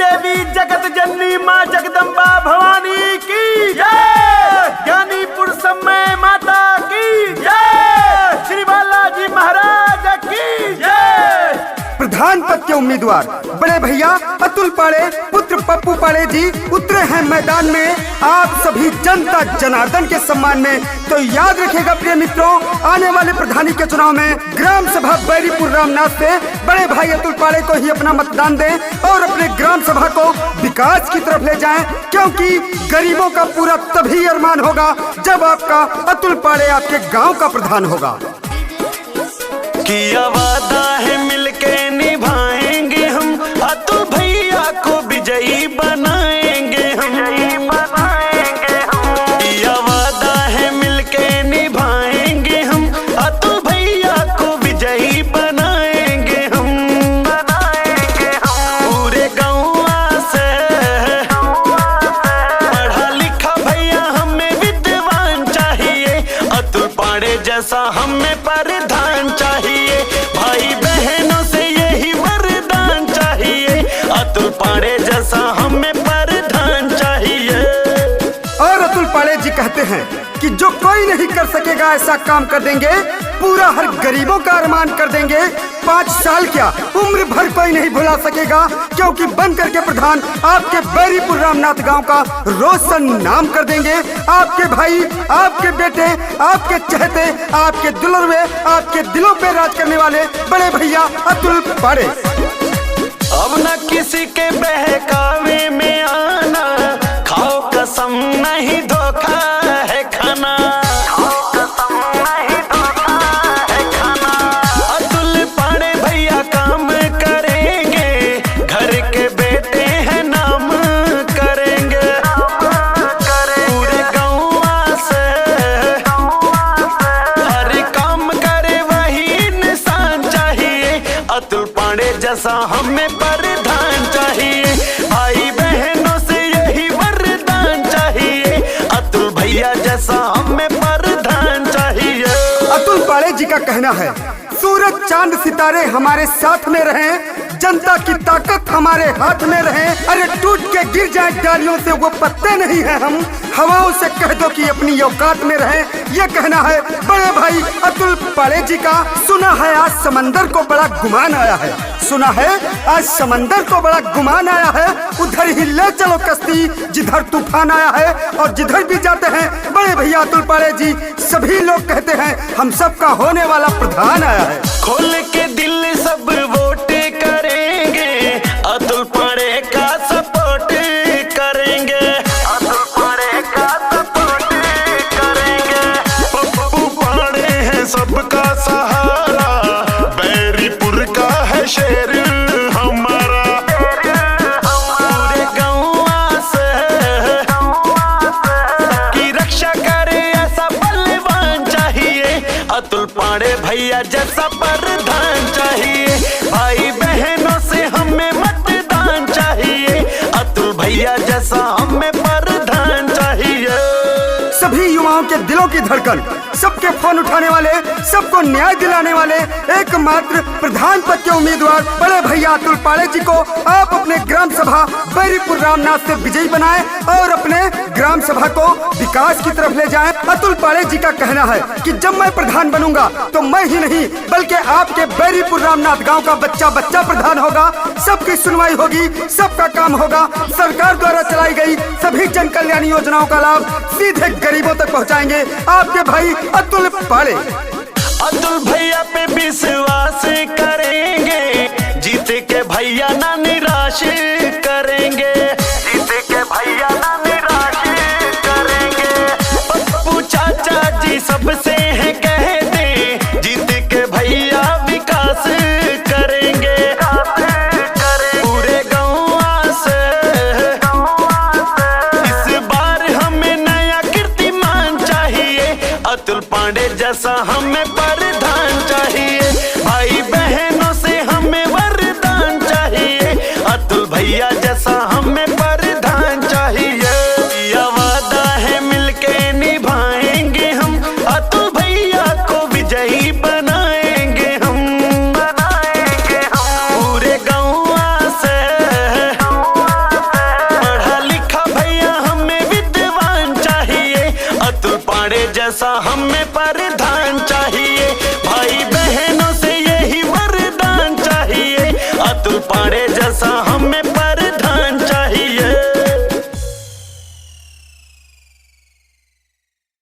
देवी जगत जननी माँ जगदम्बा भवानी की जय। ज्ञानीपुर समय माता की जय। श्री बालाजी महाराज की जय। प्रधान पद के उम्मीदवार बड़े भैया अतुल पाड़े पुत्र पप्पू पाड़े जी उतरे हैं मैदान में आप सभी जनता जनार्दन के सम्मान में। तो याद रखिएगा प्रिय मित्रों, आने वाले प्रधानी के चुनाव में ग्राम सभा बैरीपुर रामनाथ से बड़े भाई अतुल पाड़े को ही अपना मतदान दें और अपने ग्राम सभा को विकास की तरफ ले जाएं, क्योंकि गरीबों का पूरा तभी अरमान होगा जब आपका अतुल पाड़े आपके गाँव का प्रधान होगा। किया वादा है मिलके निभाएंगे हम, अतुल भैया को विजयी बनाएंगे हम। किया वादा है मिलके निभाएंगे हम, अतुल भैया को विजयी बनाएंगे हम। पूरे गाँव से पढ़ा लिखा भैया हमें विद्वान चाहिए, अतुल पाड़े जैसा हमें प्रधान चाहिए। भाई बहनों से यही वरदान चाहिए, अतुल पाड़े जैसा हमें प्रधान चाहिए। और अतुल पाड़े जी कहते हैं कि जो कोई नहीं कर सकेगा ऐसा काम कर देंगे, पूरा हर गरीबों का अरमान कर देंगे। 5 साल क्या उम्र भर कोई नहीं भुला सकेगा, क्योंकि बन करके प्रधान आपके बैरीपुर रामनाथ गांव का रोशन नाम कर देंगे। आपके भाई, आपके बेटे, आपके चहेते, आपके दुलरवे, आपके दिलों पे राज करने वाले बड़े भैया अतुल पाड़े। अब न किसी के बहकावे में आना, खाओ कसम नहीं धोखा है खाना। अतुल पाड़े भैया काम करेंगे, घर के बेटे हैं नाम करेंगे। पूरे गाँव से हर काम करे वही इंसान चाहिए, अतुल पाड़े जैसा हमें प्रधान चाहिए। भाई बहनों से यही वरदान चाहिए, अतुल भैया जैसा हमें प्रधान चाहिए। अतुल पाड़े जी का कहना है, सूरज चांद सितारे हमारे साथ में रहें, जनता की ताकत हमारे हाथ में रहे। अरे टूट के गिर जाए डालियों से वो पत्ते नहीं है हम, हवाओं से कह दो कि अपनी औकात में रहे। ये कहना है बड़े भाई अतुल पाड़े जी का। सुना है आज समंदर को बड़ा गुमान आया है, सुना है आज समंदर को बड़ा गुमान आया है। उधर ही ले चलो कश्ती जिधर तूफान आया है। और जिधर भी जाते हैं बड़े भैया अतुल पाड़े जी, सभी लोग कहते हैं हम सबका होने वाला प्रधान आया है। खोल के दिल सब वोट करेंगे, अतुल पाड़े का सपोर्ट करेंगे। अतुल पाड़े का सपोर्ट करेंगे। पप्पू पाड़े है सबका सहारा, बैरीपुर का है शेर हमारा। पूरे गाँव से की रक्षा करे ऐसा बलवान चाहिए, अतुल पाड़े भैया जैसा प्रधान चाहिए। भाई बहनों से हमें मतदान चाहिए, अतुल भैया जैसा हमें प्रधान चाहिए। सभी युवाओं के दिलों की धड़कन, सबके फोन उठाने वाले, सबको न्याय दिलाने वाले एकमात्र प्रधान पद के उम्मीदवार बड़े भैया अतुल पाड़े जी को आप अपने ग्राम सभा बैरीपुर रामनाथ से विजयी बनाएं और अपने ग्राम सभा को विकास की तरफ ले जाएं। अतुल पाड़े जी का कहना है कि जब मैं प्रधान बनूंगा तो मैं ही नहीं बल्कि आपके बैरीपुर रामनाथ गाँव का बच्चा बच्चा प्रधान होगा। सबकी सुनवाई होगी, सबका काम होगा। सरकार द्वारा चलाई गई सभी जन कल्याण योजनाओं का लाभ सीधे गरीबों तक पहुंचाएंगे आपके भाई अतुल पाड़े। अतुल भैया पे विश्वास करेंगे, जीत के भैया ना निराश करेंगे। जीत के भैया ना निराश करेंगे। पप्पू चाचा जी सबसे हैं कहते, जीत के भैया विकास करेंगे। पूरे गाँव से इस बार हमें नया कीर्तिमान चाहिए, अतुल पाड़े जैसा हमें प्रधान चाहिए। भाई बहनों से हमें वरदान चाहिए, अतुल भैया जैसा हमें प्रधान चाहिए। यह वादा है मिलके निभाएंगे हम, अतुल भैया को विजयी बनाएंगे हम। पूरे गाँव से जैसा हमें परिधान